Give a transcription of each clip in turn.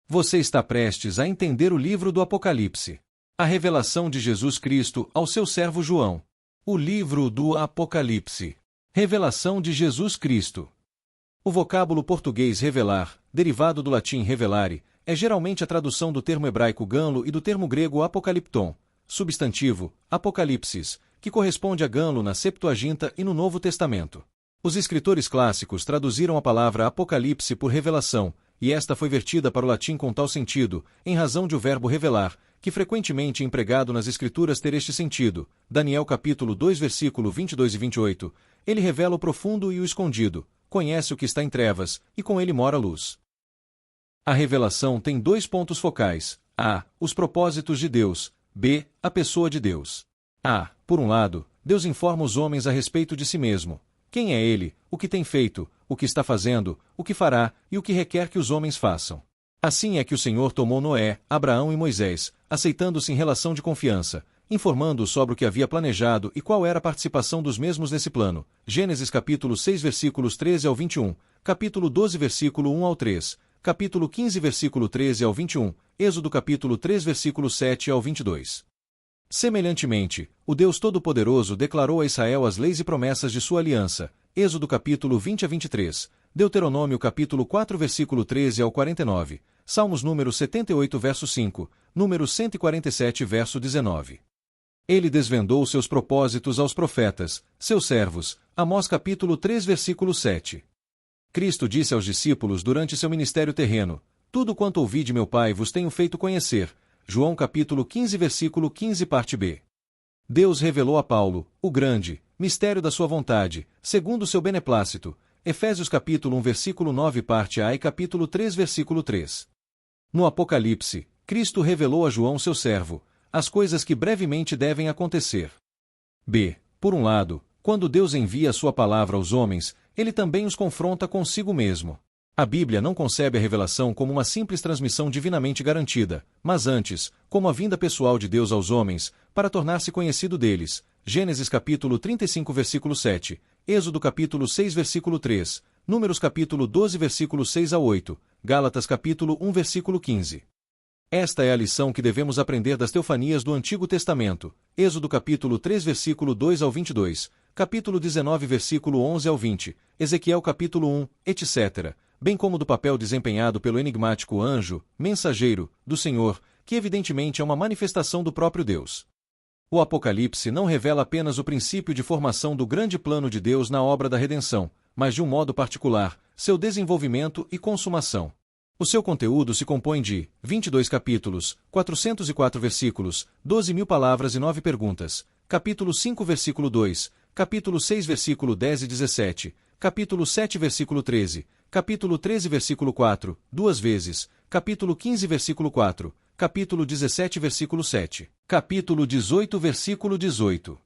Você está prestes a entender o livro do Apocalipse. A revelação de Jesus Cristo ao seu servo João. O livro do Apocalipse. Revelação de Jesus Cristo. O vocábulo português revelar, derivado do latim revelare, é geralmente a tradução do termo hebraico ganlo e do termo grego apocalypton, substantivo, apocalipsis, que corresponde a ganlo na Septuaginta e no Novo Testamento. Os escritores clássicos traduziram a palavra apocalipse por revelação, e esta foi vertida para o latim com tal sentido, em razão de o verbo revelar, que frequentemente empregado nas escrituras ter este sentido. Daniel capítulo 2 versículo 22 e 28, ele revela o profundo e o escondido, conhece o que está em trevas, e com ele mora a luz. A revelação tem dois pontos focais: a. Os propósitos de Deus; b. A pessoa de Deus. A. Por um lado, Deus informa os homens a respeito de si mesmo. Quem é Ele, o que tem feito, o que está fazendo, o que fará e o que requer que os homens façam. Assim é que o Senhor tomou Noé, Abraão e Moisés, aceitando-se em relação de confiança, informando-os sobre o que havia planejado e qual era a participação dos mesmos nesse plano. Gênesis capítulo 6 versículos 13 ao 21, capítulo 12 versículo 1 ao 3, capítulo 15 versículo 13 ao 21, Êxodo capítulo 3 versículo 7 ao 22. Semelhantemente, o Deus Todo-Poderoso declarou a Israel as leis e promessas de sua aliança. Êxodo capítulo 20 a 23, Deuteronômio capítulo 4 versículo 13 ao 49, Salmos número 78 verso 5, número 147 verso 19. Ele desvendou seus propósitos aos profetas, seus servos. Amós capítulo 3 versículo 7. Cristo disse aos discípulos durante seu ministério terreno: tudo quanto ouvi de meu Pai vos tenho feito conhecer. João capítulo 15 versículo 15 parte B. Deus revelou a Paulo, o grande, mistério da sua vontade, segundo o seu beneplácito. Efésios capítulo 1 versículo 9 parte A e capítulo 3 versículo 3. No Apocalipse, Cristo revelou a João seu servo, as coisas que brevemente devem acontecer. B. Por um lado, quando Deus envia a sua palavra aos homens, ele também os confronta consigo mesmo. A Bíblia não concebe a revelação como uma simples transmissão divinamente garantida, mas antes, como a vinda pessoal de Deus aos homens, para tornar-se conhecido deles. Gênesis capítulo 35 versículo 7, Êxodo capítulo 6 versículo 3, Números capítulo 12 versículo 6 a 8, Gálatas capítulo 1 versículo 15. Esta é a lição que devemos aprender das teofanias do Antigo Testamento. Êxodo capítulo 3 versículo 2 ao 22, capítulo 19 versículo 11 ao 20, Ezequiel capítulo 1, etc., bem como do papel desempenhado pelo enigmático anjo, mensageiro, do Senhor, que evidentemente é uma manifestação do próprio Deus. O Apocalipse não revela apenas o princípio de formação do grande plano de Deus na obra da redenção, mas de um modo particular, seu desenvolvimento e consumação. O seu conteúdo se compõe de 22 capítulos, 404 versículos, 12.000 palavras e 9 perguntas, capítulo 5 versículo 2, capítulo 6 versículo 10 e 17, capítulo 7 versículo 13, capítulo 13 versículo 4, duas vezes, capítulo 15 versículo 4, capítulo 17 versículo 7, capítulo 18 versículo 18.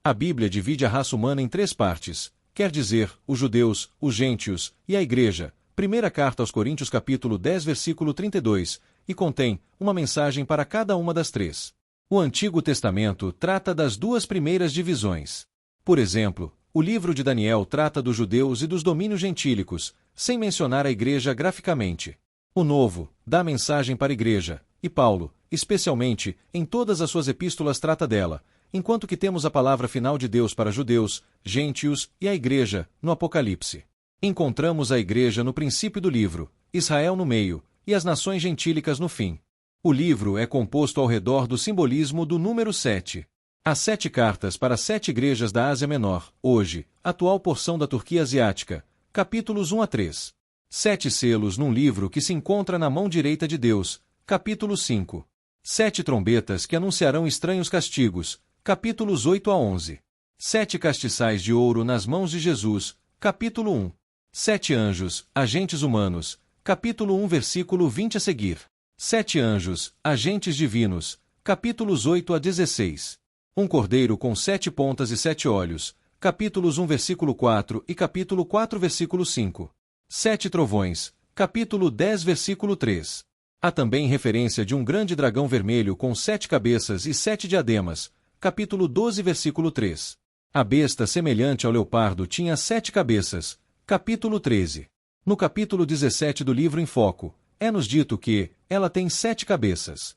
A Bíblia divide a raça humana em três partes, quer dizer, os judeus, os gentios e a igreja. Primeira carta aos Coríntios capítulo 10 versículo 32, e contém uma mensagem para cada uma das três. O Antigo Testamento trata das duas primeiras divisões. Por exemplo, o livro de Daniel trata dos judeus e dos domínios gentílicos, sem mencionar a igreja graficamente. O Novo dá mensagem para a igreja, e Paulo, especialmente, em todas as suas epístolas trata dela, enquanto que temos a palavra final de Deus para judeus, gentios e a igreja, no Apocalipse. Encontramos a igreja no princípio do livro, Israel no meio, e as nações gentílicas no fim. O livro é composto ao redor do simbolismo do número 7. As 7 cartas para as 7 igrejas da Ásia Menor, hoje, atual porção da Turquia Asiática, capítulos 1 a 3. 7 selos num livro que se encontra na mão direita de Deus, capítulo 5. 7 trombetas que anunciarão estranhos castigos, capítulos 8 a 11. 7 castiçais de ouro nas mãos de Jesus, capítulo 1. 7 anjos, agentes humanos, capítulo 1 versículo 20 a seguir. 7 anjos, agentes divinos, capítulos 8 a 16. Um cordeiro com 7 pontas e 7 olhos, capítulos 1 versículo 4 e capítulo 4 versículo 5. 7 trovões, capítulo 10 versículo 3. Há também referência de um grande dragão vermelho com 7 cabeças e 7 diademas, capítulo 12 versículo 3. A besta semelhante ao leopardo tinha 7 cabeças, capítulo 13. No capítulo 17 do livro em foco, é-nos dito que ela tem 7 cabeças.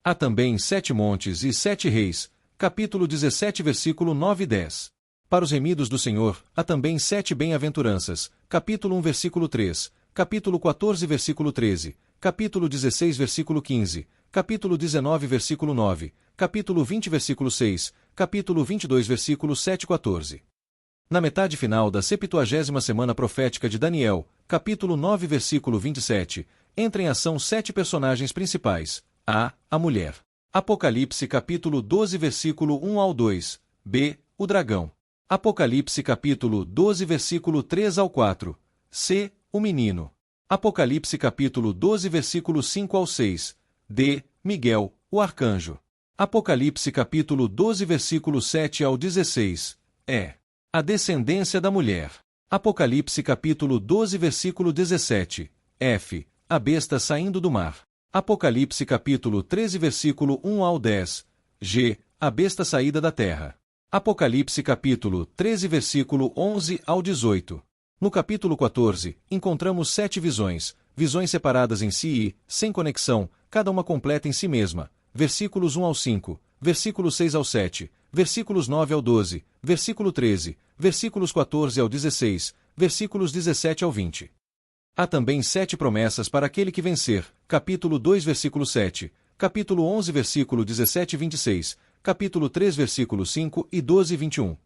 Há também 7 montes e 7 reis, capítulo 17, versículo 9 e 10. Para os remidos do Senhor, há também 7 bem-aventuranças, capítulo 1, versículo 3, capítulo 14, versículo 13, capítulo 16, versículo 15, capítulo 19, versículo 9, capítulo 20, versículo 6, capítulo 22, versículo 7 e 14. Na metade final da 70ª semana profética de Daniel, capítulo 9, versículo 27, entra em ação 7 personagens principais. A mulher. Apocalipse capítulo 12, versículo 1 ao 2. B. O dragão. Apocalipse capítulo 12, versículo 3 ao 4. C. O menino. Apocalipse capítulo 12, versículo 5 ao 6. D. Miguel, o arcanjo. Apocalipse capítulo 12, versículo 7 ao 16. E. A descendência da mulher. Apocalipse capítulo 12, versículo 17. F. A besta saindo do mar. Apocalipse capítulo 13, versículo 1 ao 10. G. A besta saída da terra. Apocalipse capítulo 13, versículo 11 ao 18. No capítulo 14, encontramos 7 visões, visões separadas em si e, sem conexão, cada uma completa em si mesma. Versículos 1 ao 5, versículos 6 ao 7, versículos 9 ao 12, versículo 13, versículos 14 ao 16, versículos 17 ao 20. Há também 7 promessas para aquele que vencer, capítulo 2, versículo 7, capítulo 11, versículo 17 e 26, capítulo 3, versículo 5 e 12 e 21.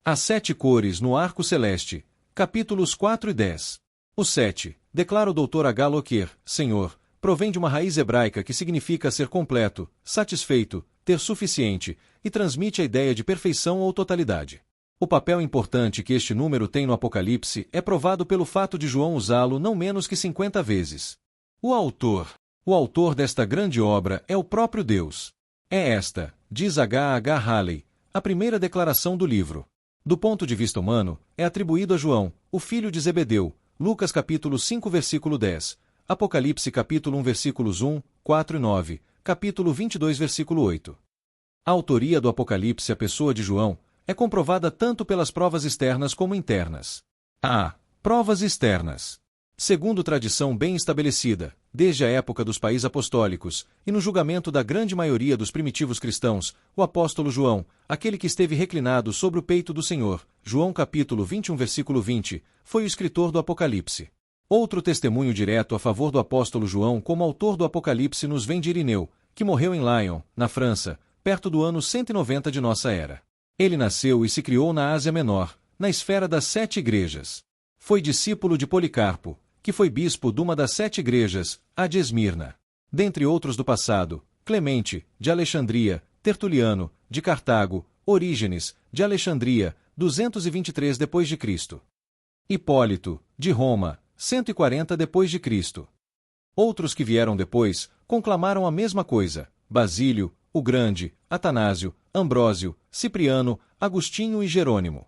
Há 7 cores no arco celeste, capítulos 4 e 10. O 7, declara o Dr. H. Locker, Senhor, provém de uma raiz hebraica que significa ser completo, satisfeito, ter suficiente, e transmite a ideia de perfeição ou totalidade. O papel importante que este número tem no Apocalipse é provado pelo fato de João usá-lo não menos que 50 vezes. O autor desta grande obra é o próprio Deus. É esta, diz H. H. Halley, a primeira declaração do livro. Do ponto de vista humano, é atribuído a João, o filho de Zebedeu, Lucas capítulo 5, versículo 10, Apocalipse capítulo 1, versículos 1, 4 e 9, capítulo 22, versículo 8. A autoria do Apocalipse à pessoa de João é comprovada tanto pelas provas externas como internas. A. Provas externas. Segundo tradição bem estabelecida, desde a época dos países apostólicos, e no julgamento da grande maioria dos primitivos cristãos, o apóstolo João, aquele que esteve reclinado sobre o peito do Senhor, João capítulo 21, versículo 20, foi o escritor do Apocalipse. Outro testemunho direto a favor do apóstolo João como autor do Apocalipse nos vem de Irineu, que morreu em Lyon, na França, perto do ano 190 de nossa era. Ele nasceu e se criou na Ásia Menor, na esfera das 7 igrejas. Foi discípulo de Policarpo, que foi bispo de uma das 7 igrejas, a de Esmirna. Dentre outros do passado, Clemente, de Alexandria, Tertuliano, de Cartago, Orígenes, de Alexandria, 223 d.C. Hipólito, de Roma, 140 d.C. Outros que vieram depois, conclamaram a mesma coisa: Basílio, o Grande, Atanásio, Ambrósio, Cipriano, Agostinho e Jerônimo.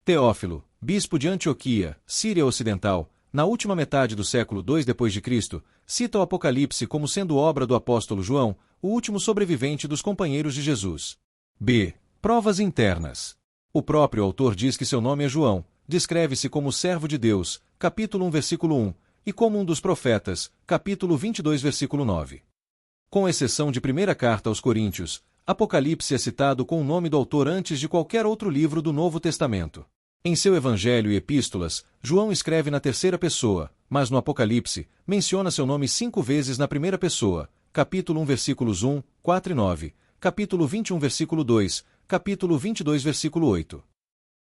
Teófilo, bispo de Antioquia, Síria Ocidental, na última metade do século II d.C., cita o Apocalipse como sendo obra do apóstolo João, o último sobrevivente dos companheiros de Jesus. B. Provas internas. O próprio autor diz que seu nome é João, descreve-se como servo de Deus, capítulo 1, versículo 1, e como um dos profetas, capítulo 22, versículo 9. Com exceção de primeira carta aos Coríntios, Apocalipse é citado com o nome do autor antes de qualquer outro livro do Novo Testamento. Em seu Evangelho e Epístolas, João escreve na terceira pessoa, mas no Apocalipse, menciona seu nome 5 vezes na primeira pessoa, capítulo 1, versículos 1, 4 e 9, capítulo 21, versículo 2, capítulo 22, versículo 8.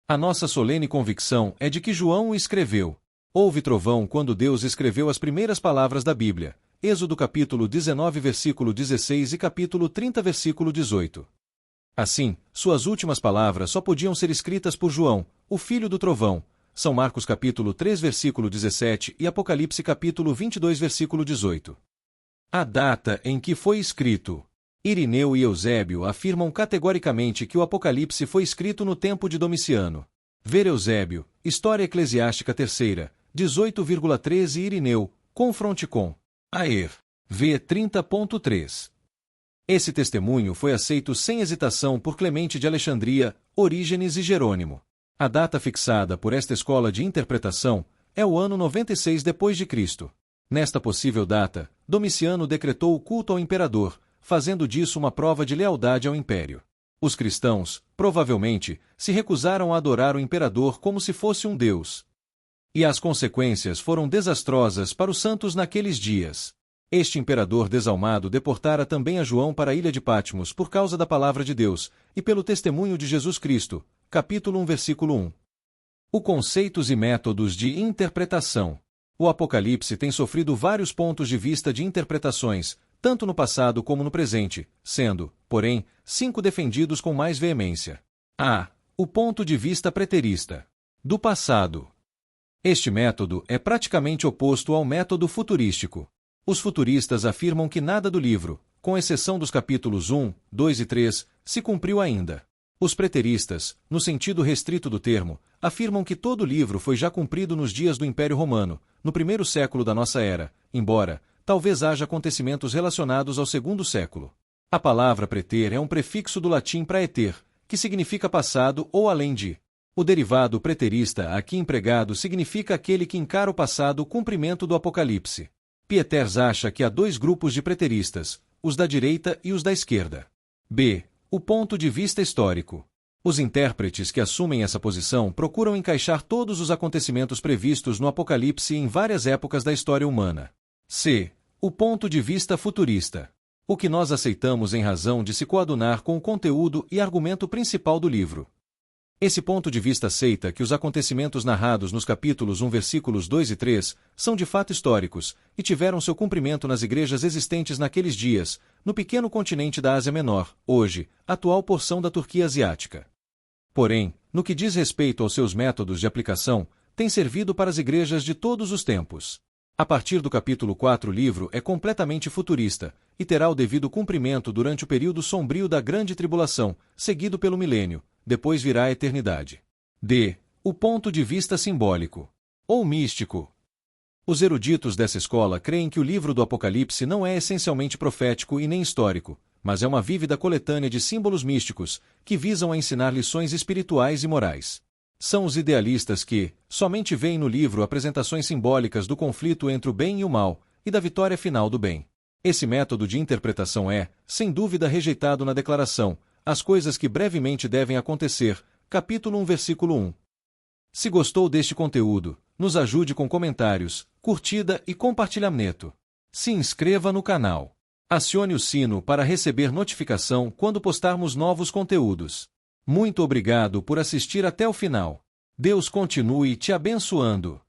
A nossa solene convicção é de que João o escreveu. Houve trovão quando Deus escreveu as primeiras palavras da Bíblia. Êxodo capítulo 19, versículo 16 e capítulo 30, versículo 18. Assim, suas últimas palavras só podiam ser escritas por João, o filho do trovão. São Marcos capítulo 3, versículo 17 e Apocalipse capítulo 22, versículo 18. A data em que foi escrito. Irineu e Eusébio afirmam categoricamente que o Apocalipse foi escrito no tempo de Domiciano. Ver Eusébio, História Eclesiástica 3, 18,13 e Irineu, confronte com Aer. V. 30.3. Esse testemunho foi aceito sem hesitação por Clemente de Alexandria, Orígenes e Jerônimo. A data fixada por esta escola de interpretação é o ano 96 d.C. Nesta possível data, Domiciano decretou o culto ao imperador, fazendo disso uma prova de lealdade ao império. Os cristãos, provavelmente, se recusaram a adorar o imperador como se fosse um deus. E as consequências foram desastrosas para os santos naqueles dias. Este imperador desalmado deportara também a João para a ilha de Patmos por causa da palavra de Deus, e pelo testemunho de Jesus Cristo. Capítulo 1, versículo 1. O conceitos e métodos de interpretação. O Apocalipse tem sofrido vários pontos de vista de interpretações, tanto no passado como no presente, sendo, porém, 5 defendidos com mais veemência. A. O ponto de vista preterista. Do passado. Este método é praticamente oposto ao método futurístico. Os futuristas afirmam que nada do livro, com exceção dos capítulos 1, 2 e 3, se cumpriu ainda. Os preteristas, no sentido restrito do termo, afirmam que todo o livro foi já cumprido nos dias do Império Romano, no primeiro século da nossa era, embora, talvez haja acontecimentos relacionados ao segundo século. A palavra preter é um prefixo do latim praeter, que significa passado ou além de. O derivado preterista aqui empregado significa aquele que encara o passado cumprimento do Apocalipse. Pieters acha que há 2 grupos de preteristas, os da direita e os da esquerda. B. O ponto de vista histórico. Os intérpretes que assumem essa posição procuram encaixar todos os acontecimentos previstos no Apocalipse em várias épocas da história humana. C. O ponto de vista futurista. O que nós aceitamos em razão de se coadunar com o conteúdo e argumento principal do livro. Esse ponto de vista aceita que os acontecimentos narrados nos capítulos 1 versículos 2 e 3 são de fato históricos e tiveram seu cumprimento nas igrejas existentes naqueles dias, no pequeno continente da Ásia Menor, hoje, atual porção da Turquia asiática. Porém, no que diz respeito aos seus métodos de aplicação, tem servido para as igrejas de todos os tempos. A partir do capítulo 4 o livro é completamente futurista, e terá o devido cumprimento durante o período sombrio da Grande Tribulação, seguido pelo milênio. Depois virá a eternidade. D. O ponto de vista simbólico. Ou místico. Os eruditos dessa escola creem que o livro do Apocalipse não é essencialmente profético e nem histórico, mas é uma vívida coletânea de símbolos místicos, que visam a ensinar lições espirituais e morais. São os idealistas que, somente veem no livro apresentações simbólicas do conflito entre o bem e o mal, e da vitória final do bem. Esse método de interpretação é, sem dúvida, rejeitado na declaração, as coisas que brevemente devem acontecer, capítulo 1, versículo 1. Se gostou deste conteúdo, nos ajude com comentários, curtida e compartilhamento. Se inscreva no canal. Acione o sino para receber notificação quando postarmos novos conteúdos. Muito obrigado por assistir até o final. Deus continue te abençoando.